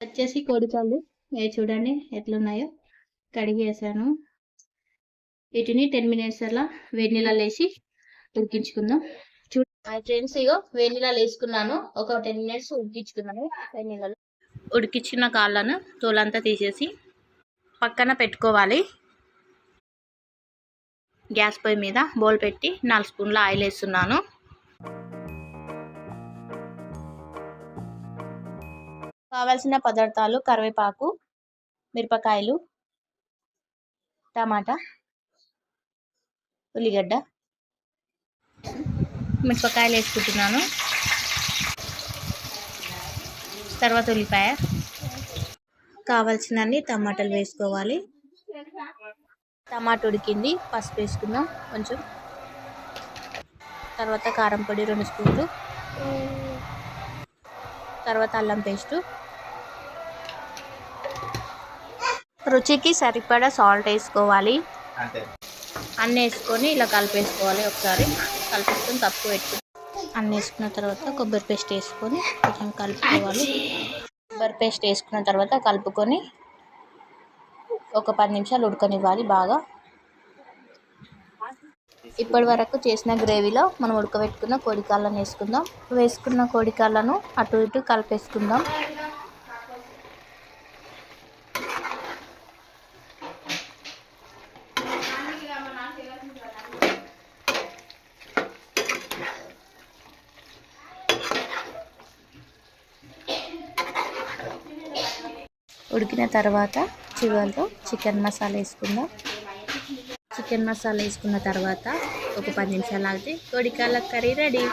వచ్చేసి కోడికాళ్ళు చూడండి ఎట్లున్నాయో కడిగేసాను. వీటిని 10 మినిట్స్ అలా వేడి నీళ్ళలో వేసి ఉడికించుకుందాం. ఫ్రెండ్స్ ఇగో వేడి నీళ్ళలో వేసుకున్నాను. ఒక 10 మినిట్స్ ఉడికించుకున్నాను. వేడి నీళ్ళలో ఉడికించిన కాళ్ళను తోలంతా తీసేసి పక్కన పెట్టుకోవాలి. గ్యాస్ పొయ్యి మీద బౌల్ పెట్టి 4 స్పూన్ల ఆయిల్ వేస్తున్నాను. కావాల్సిన పదార్థాలు కరివేపాకు, మిరపకాయలు, టమాటా, ఉల్లిగడ్డ. మిరపకాయలు వేసుకుంటున్నాను. తర్వాత ఉల్లిపాయ, కావాల్సినన్ని టమాటాలు వేసుకోవాలి. టమాటా ఉడికింది, పసుపు వేసుకుందాం కొంచెం. తర్వాత కారం పొడి 2 స్పూన్లు. తర్వాత అల్లం పేస్టు, రుచికి సరిపడా సాల్ట్ వేసుకోవాలి. అన్నీ వేసుకొని ఇలా కలిపేసుకోవాలి. ఒకసారి కలిపేసుకొని తక్కువ పెట్టుకుని అన్నీ వేసుకున్న తర్వాత కొబ్బరి పేస్ట్ వేసుకొని కొంచెం కలుపుకోవాలి. కొబ్బరి పేస్ట్ వేసుకున్న తర్వాత కలుపుకొని ఒక 10 నిమిషాలు ఉడకనివ్వాలి బాగా. ఇప్పటి వరకు చేసిన గ్రేవీలో మనం ఉడకబెట్టుకున్న కోడికాళ్ళను వేసుకుందాం. వేసుకున్న కోడికాళ్ళను అటు ఇటు కలిపేసుకుందాం. ఉడికిన తర్వాత చివరిలో చికెన్ మసాలా వేసుకుందాం. చికెన్ మసాలా వేసుకున్న తర్వాత ఒక 10 నిమిషాలు ఆగితే కోడికాళ్ళ కర్రీ రెడీ.